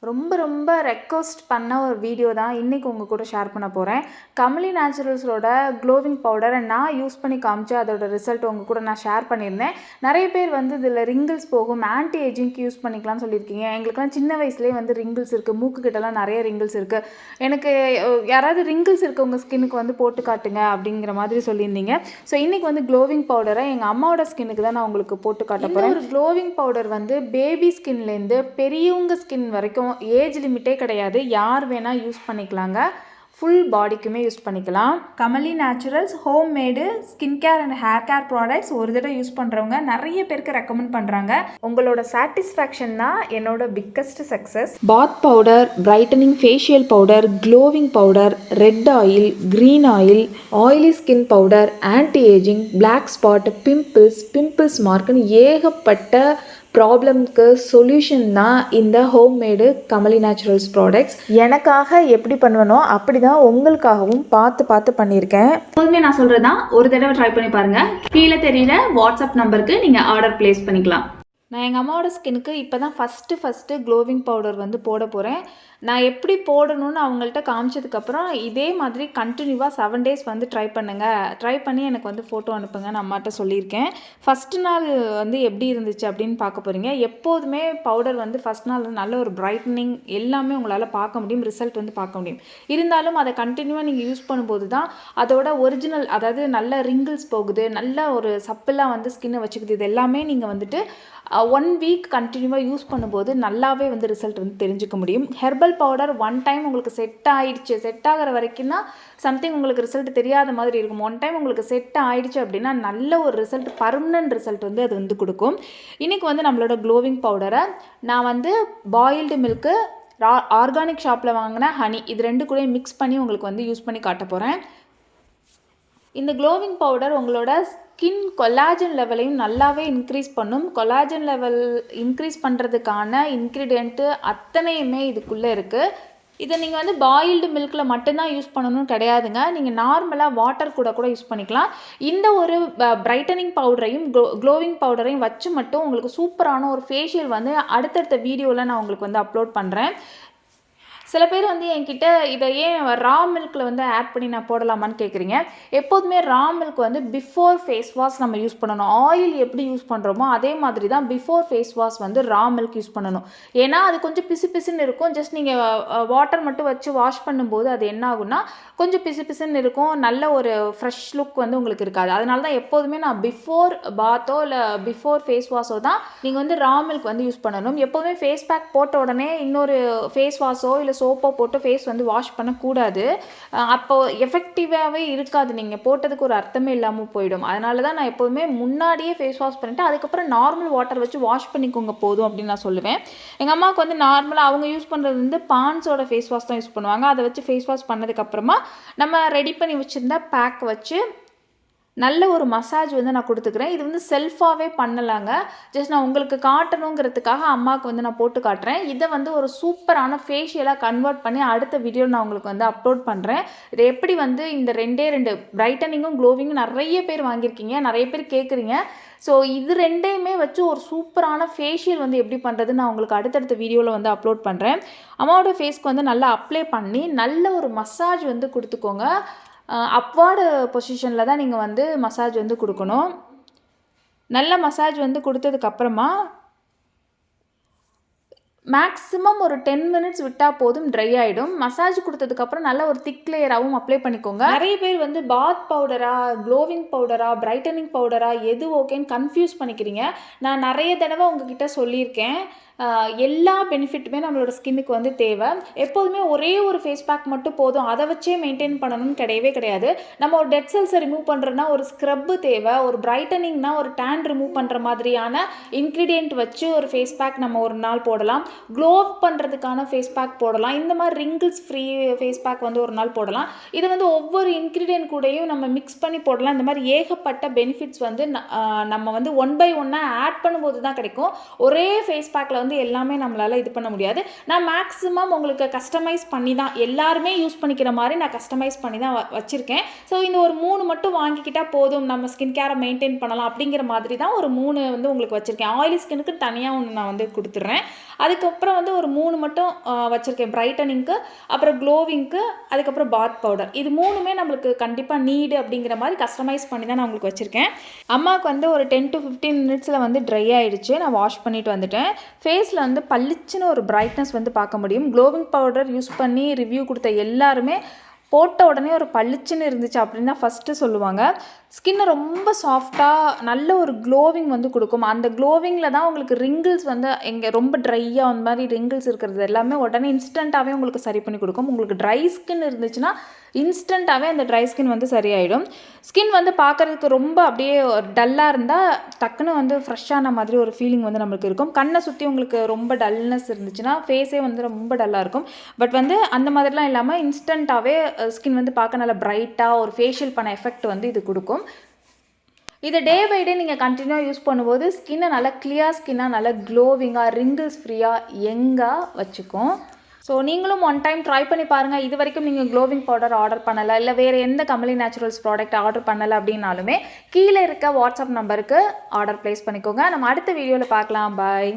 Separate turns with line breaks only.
ரொம்ப ரொம்ப ரெக்வஸ்ட் பண்ண ஒரு வீடியோ தான் இன்றைக்கி உங்கள் கூட ஷேர் பண்ண போகிறேன். கமலி நேச்சுரல்ஸோட க்ளோவிங் பவுடரை நான் யூஸ் பண்ணி காமிச்சு அதோட ரிசல்ட் உங்கள் கூட நான் ஷேர் பண்ணியிருந்தேன். நிறைய பேர் வந்து இதில் ரிங்கிள்ஸ் போகும், ஆன்டி ஏஜிங்க்கு யூஸ் பண்ணிக்கலாம்னு சொல்லியிருக்கீங்க. எங்களுக்குலாம் சின்ன வயசுலேயே வந்து ரிங்கிள்ஸ் இருக்குது, மூக்குக்கிட்டலாம் நிறைய ரிங்கிள்ஸ் இருக்குது. எனக்கு யாராவது ரிங்கிள்ஸ் இருக்குது உங்கள் ஸ்கின்னுக்கு வந்து போட்டு காட்டுங்க அப்படிங்கிற மாதிரி சொல்லியிருந்தீங்க. ஸோ இன்றைக்கி வந்து க்ளோவிங் பவுடரை எங்கள் அம்மாவோட ஸ்கின்னுக்கு தான் நான் உங்களுக்கு போட்டு காட்ட போகிறேன். ஒரு க்ளோவிங் பவுடர் வந்து பேபி ஸ்கின்லேருந்து பெரியவங்க ஸ்கின் வரைக்கும் ஏஜ் லிமிட்டே கிடையாது, யார் வேணால் யூஸ் பண்ணிக்கலாங்க. ஃபுல் பாடிக்குமே யூஸ் பண்ணிக்கலாம். Kamali naturals home made skin care and hair care products ஒரு தடவை யூஸ் பண்ணுறவங்க நிறைய பேருக்கு ரெக்கமெண்ட் பண்ணுறாங்க. உங்களோட சாட்டிஸ்ஃபேக்ஷன் தான் என்னோட biggest success. Bath powder, brightening facial powder, glowing powder, red oil, green oil, oily skin powder, anti ageing, black spot, pimples மார்க்குன்னு ஏகப்பட்ட ப்ராப்ளம்க்கு சொல்யூஷன் தான் இந்த ஹோம்மேடு கமலி நேச்சுரல்ஸ் ப்ராடக்ட்ஸ். எனக்காக எப்படி பண்ணுவேனோ அப்படி தான் உங்களுக்காகவும் பார்த்து பண்ணியிருக்கேன். எப்போதுமே நான் சொல்கிறது தான், ஒரு தடவை ட்ரை பண்ணி பாருங்கள். கீழே தெரியுற வாட்ஸ்அப் நம்பருக்கு நீங்கள் ஆர்டர் ப்ளேஸ் பண்ணிக்கலாம். நான் எங்கள் அம்மாவோட ஸ்கின்னுக்கு இப்போ தான் ஃபஸ்ட்டு க்ளோவிங் பவுடர் வந்து போட போகிறேன். நான் எப்படி போடணும்னு அவங்கள்ட்ட காமிச்சதுக்கப்புறம் இதே மாதிரி கண்டினியூவாக 7 days வந்து ட்ரை பண்ணி எனக்கு வந்து ஃபோட்டோ அனுப்புங்க நான் அம்மாட்ட சொல்லியிருக்கேன். ஃபஸ்ட்டு நாள் வந்து எப்படி இருந்துச்சு அப்படின்னு பார்க்க போகிறீங்க. எப்போதுமே பவுடர் வந்து ஃபஸ்ட் நாள் நல்ல ஒரு பிரைட்னிங் எல்லாமே உங்களால் பார்க்க முடியும், ரிசல்ட் வந்து பார்க்க முடியும். இருந்தாலும் அதை கண்டினியூவாக நீங்கள் யூஸ் பண்ணும்போது தான் அதோட ஒரிஜினல், அதாவது நல்ல ரிங்கிள்ஸ் போகுது, நல்ல ஒரு சப்பெல்லாம் வந்து ஸ்கின்னை வச்சுக்குது. இது எல்லாமே நீங்கள் வந்துட்டு 1 week கண்டினியூவாக யூஸ் பண்ணும்போது நல்லாவே வந்து ரிசல்ட் வந்து தெரிஞ்சுக்க முடியும். ஹெர்பல் பவுடர் 1 time உங்களுக்கு செட் ஆகிற வரைக்கும் தான் சம்திங் உங்களுக்கு ரிசல்ட் தெரியாத மாதிரி இருக்கும். 1 time உங்களுக்கு செட் ஆகிடுச்சு அப்படின்னா நல்ல ஒரு ரிசல்ட், பர்மனன்ட் ரிசல்ட் வந்து அது வந்து கொடுக்கும். இன்றைக்கி வந்து நம்மளோட க்ளோவிங் பவுடரை நான் வந்து பாயில்டு மில்க்கு, ஆர்கானிக் ஷாப்பில் வாங்கின ஹனி, இது 2 கூட மிக்ஸ் பண்ணி உங்களுக்கு வந்து யூஸ் பண்ணி காட்ட போகிறேன். இந்த க்ளோவிங் பவுடர் உங்களோட ஸ்கின் கொலாஜன் லெவலையும் நல்லாவே இன்க்ரீஸ் பண்ணும். கொலாஜன் லெவல் இன்க்ரீஸ் பண்ணுறதுக்கான இன்க்ரீடியண்ட்டு அத்தனையுமே இதுக்குள்ளே இருக்குது. இதை நீங்கள் வந்து பாயில்டு மில்கில் மட்டும்தான் யூஸ் பண்ணணும்னு கிடையாதுங்க. நீங்கள் நார்மலாக வாட்டர் கூட யூஸ் பண்ணிக்கலாம். இந்த ஒரு பிரைட்டனிங் பவுடரையும் க்ளோவிங் பவுடரையும் வச்சு மட்டும் உங்களுக்கு சூப்பரான ஒரு ஃபேஷியல் வந்து அடுத்தடுத்த வீடியோவில் நான் உங்களுக்கு வந்து அப்லோட் பண்ணுறேன். சில பேர் வந்து என்கிட்ட இதை ஏன் ரா மில்கில் வந்து ஆட் பண்ணி நான் போடலாமான்னு கேட்குறீங்க. எப்போதுமே ரா மில்க் வந்து பிஃபோர் ஃபேஸ் வாஷ் நம்ம யூஸ் பண்ணணும். ஆயில் எப்படி யூஸ் பண்ணுறோமோ அதே மாதிரி தான் பிஃபோர் ஃபேஸ் வாஷ் வந்து ரா மில்க் யூஸ் பண்ணணும். ஏன்னா அது கொஞ்சம் பிசுன்னு இருக்கும். ஜஸ்ட் நீங்கள் வாட்டர் மட்டும் வச்சு வாஷ் பண்ணும்போது அது என்ன ஆகும்னா கொஞ்சம் பிசுன்னு இருக்கும், நல்ல ஒரு ஃப்ரெஷ் லுக் வந்து உங்களுக்கு இருக்காது. அதனால தான் எப்போதுமே நான் பிஃபோர் பாத்தோ இல்லை பிஃபோர் ஃபேஸ் வாஷோ தான் நீங்கள் வந்து ரா மில்க் வந்து யூஸ் பண்ணணும். எப்போதுமே ஃபேஸ் பேக் போட்ட உடனே இன்னொரு ஃபேஸ் வாஷோ இல்லை சோப்போ போட்டு ஃபேஸ் வந்து வாஷ் பண்ணக்கூடாது. அப்போது எஃபெக்டிவாகவே இருக்காது, நீங்கள் போட்டதுக்கு ஒரு அர்த்தமே இல்லாமல் போயிடும். அதனால தான் நான் எப்போதுமே முன்னாடியே ஃபேஸ் வாஷ் பண்ணிவிட்டு அதுக்கப்புறம் நார்மல் வாட்டர் வச்சு வாஷ் பண்ணிக்கோங்க போதும் அப்படின்னு நான் சொல்லுவேன். எங்கள் அம்மாவுக்கு வந்து நார்மலாக அவங்க யூஸ் பண்ணுறது வந்து பான்ஸோட ஃபேஸ் வாஷ் தான் யூஸ் பண்ணுவாங்க. அதை வச்சு ஃபேஸ் வாஷ் பண்ணதுக்கப்புறமா நம்ம ரெடி பண்ணி வச்சுருந்தா பேக் வச்சு நல்ல ஒரு மசாஜ் வந்து நான் கொடுத்துக்கிறேன். இது வந்து செல்ஃபாகவே பண்ணலாங்க. ஜஸ்ட் நான் உங்களுக்கு காட்டணுங்கிறதுக்காக அம்மாவுக்கு வந்து நான் போட்டு காட்டுறேன். இதை வந்து ஒரு சூப்பரான ஃபேஷியலாக கன்வெர்ட் பண்ணி அடுத்த வீடியோ நான் உங்களுக்கு வந்து அப்லோட் பண்ணுறேன். இதை எப்படி வந்து இந்த 2 பிரைட்டனிங்கும் க்ளோவிங்கும் நிறைய பேர் வாங்கியிருக்கீங்க, நிறைய பேர் கேட்குறீங்க. ஸோ இது 2யுமே வச்சு ஒரு சூப்பரான ஃபேஷியல் வந்து எப்படி பண்ணுறது நான் உங்களுக்கு அடுத்தடுத்த வீடியோவில் வந்து அப்லோட் பண்ணுறேன். அம்மாவோட ஃபேஸ்க்கு வந்து நல்லா அப்ளை பண்ணி நல்ல ஒரு மசாஜ் வந்து கொடுத்துக்கோங்க. அப்வார்டு பொசிஷனில் தான் நீங்கள் வந்து மசாஜ் வந்து கொடுக்கணும். நல்ல மசாஜ் வந்து கொடுத்ததுக்கப்புறமா மேக்ஸிமம் ஒரு 10 minutes விட்டால் போதும், ட்ரை ஆகிடும். மசாஜ் கொடுத்ததுக்கப்புறம் நல்ல ஒரு திக் லேயராகவும் அப்ளை பண்ணிக்கோங்க. நிறைய பேர் வந்து பாத் பவுடரா, க்ளோவிங் பவுடரா, பிரைட்டனிங் பவுடரா எது ஓகேன்னு கன்ஃபியூஸ் பண்ணிக்கிறீங்க. நான் நிறைய தடவை உங்ககிட்ட சொல்லியிருக்கேன், எல்லா பெனிஃபிட்டுமே நம்மளோட ஸ்கின்னுக்கு வந்து தேவை. எப்போதுமே ஒரே ஒரு ஃபேஸ் பேக் மட்டும் போதும், அதை வச்சே மெயின்டைன் பண்ணணும்னு கிடையாது. நம்ம ஒரு டெட் செல்ஸை ரிமூவ் பண்ணுறோன்னா ஒரு ஸ்க்ரப்பு தேவை, ஒரு பிரைட்டனிங்னா ஒரு டேன் ரிமூவ் பண்ணுற மாதிரியான இன்க்ரீடியன்ட் வச்சு ஒரு ஃபேஸ் பேக் நம்ம ஒரு நாள் போடலாம். க்ளோ பண்ணுறதுக்கான ஃபேஸ் பேக் போடலாம். இந்த மாதிரி ரிங்கிள்ஸ் ஃப்ரீ ஃபேஸ் பேக் வந்து ஒரு நாள் போடலாம். இது வந்து ஒவ்வொரு இன்க்ரீடியன்ட் கூடயும் நம்ம மிக்ஸ் பண்ணி போடலாம். இந்த மாதிரி ஏகப்பட்ட பெனிஃபிட்ஸ் வந்து நம்ம வந்து 1 by 1 ஆட் பண்ணும்போது தான் கிடைக்கும். ஒரே ஃபேஸ் பேக்கில் வந்து வந்து எல்லாமே நம்மளால் இது பண்ண முடியாது. நான் மேக்ஸிமம் உங்களுக்கு கஸ்டமைஸ் பண்ணி தான் எல்லாருமே யூஸ் பண்ணிக்கிற மாதிரி நான் கஸ்டமைஸ் பண்ணி தான் வச்சுருக்கேன். ஸோ இந்த ஒரு 3 மட்டும் வாங்கிக்கிட்டால் போதும், நம்ம ஸ்கின் கேரை மெயின்டைன் பண்ணலாம் அப்படிங்கிற மாதிரி தான் ஒரு 3 வந்து உங்களுக்கு வச்சுருக்கேன். ஆயிலி ஸ்கின்னுக்கு தனியாக ஒன்று நான் வந்து கொடுத்துட்றேன். அதுக்கப்புறம் வந்து ஒரு 3 மட்டும் வச்சுருக்கேன். பிரைட்டனிங்க்கு, அப்புறம் க்ளோவிங்க்கு, அதுக்கப்புறம் பாத் பவுடர். இது 3மே நம்மளுக்கு கண்டிப்பாக நீடு அப்படிங்கிற மாதிரி கஸ்டமைஸ் பண்ணி தான் நான் உங்களுக்கு வச்சுருக்கேன். அம்மாவுக்கு வந்து ஒரு 10 to 15 மினிட்ஸில் வந்து ட்ரை ஆகிடுச்சு. நான் வாஷ் பண்ணிவிட்டு வந்துட்டேன். ஃபேஸில் வந்து பளிச்சுன்னு ஒரு பிரைட்னஸ் வந்து பார்க்க முடியும். க்ளோவிங் பவுடர் யூஸ் பண்ணி ரிவ்யூ கொடுத்த எல்லாருமே போட்ட உடனே ஒரு பளிச்சுன்னு இருந்துச்சு அப்படின்னு தான் ஃபஸ்ட்டு சொல்லுவாங்க. ஸ்கின்னை ரொம்ப சாஃப்டாக நல்ல ஒரு க்ளோவிங் வந்து கொடுக்கும். அந்த க்ளோவிங்கில் தான் உங்களுக்கு ரிங்கிள்ஸ் வந்து எங்கே ரொம்ப ட்ரையாக அந்த மாதிரி ரிங்கிள்ஸ் இருக்கிறது எல்லாமே உடனே இன்ஸ்டண்ட்டாகவே உங்களுக்கு சரி பண்ணி கொடுக்கும். உங்களுக்கு ட்ரை ஸ்கின் இருந்துச்சுன்னா இன்ஸ்டண்ட்டாகவே அந்த ட்ரை ஸ்கின் வந்து சரியாயிடும். ஸ்கின் வந்து பார்க்குறதுக்கு ரொம்ப அப்படியே டல்லாக இருந்தால் டக்குன்னு வந்து ஃப்ரெஷ்ஷான மாதிரி ஒரு ஃபீலிங் வந்து நம்மளுக்கு இருக்கும். கண்ணை சுற்றி உங்களுக்கு ரொம்ப டல்னஸ் இருந்துச்சுன்னா ஃபேஸே வந்து ரொம்ப டல்லாக இருக்கும். பட் வந்து அந்த மாதிரிலாம் இல்லாமல் இன்ஸ்டண்ட்டாகவே ஸ்கின் வந்து பார்க்க நல்லா பிரைட்டாக ஒரு ஃபேஷியல் பண்ண எஃபெக்ட் வந்து இது கொடுக்கும். இதை டே பை டே நீங்கள் கண்டினியூவாக யூஸ் பண்ணும்போது ஸ்கின்னை நல்லா கிளியர் ஸ்கின்னாக நல்லா க்ளோவிங்காக ரிங்கிள்ஸ் ஃப்ரீயாக யங்காக வச்சுக்கும். ஸோ நீங்களும் ஒன் டைம் ட்ரை பண்ணி பாருங்கள். இது வரைக்கும் நீங்கள் க்ளோவிங் பவுடர் ஆர்டர் பண்ணலை, இல்லை வேறு எந்த கமலி நேச்சுரல்ஸ் ப்ராடக்ட் ஆர்டர் பண்ணலை அப்படின்னாலுமே கீழே இருக்க வாட்ஸ்அப் நம்பருக்கு ஆர்டர் ப்ளேஸ் பண்ணிக்கோங்க. நம்ம அடுத்த வீடியோவில் பார்க்கலாம். பாய்.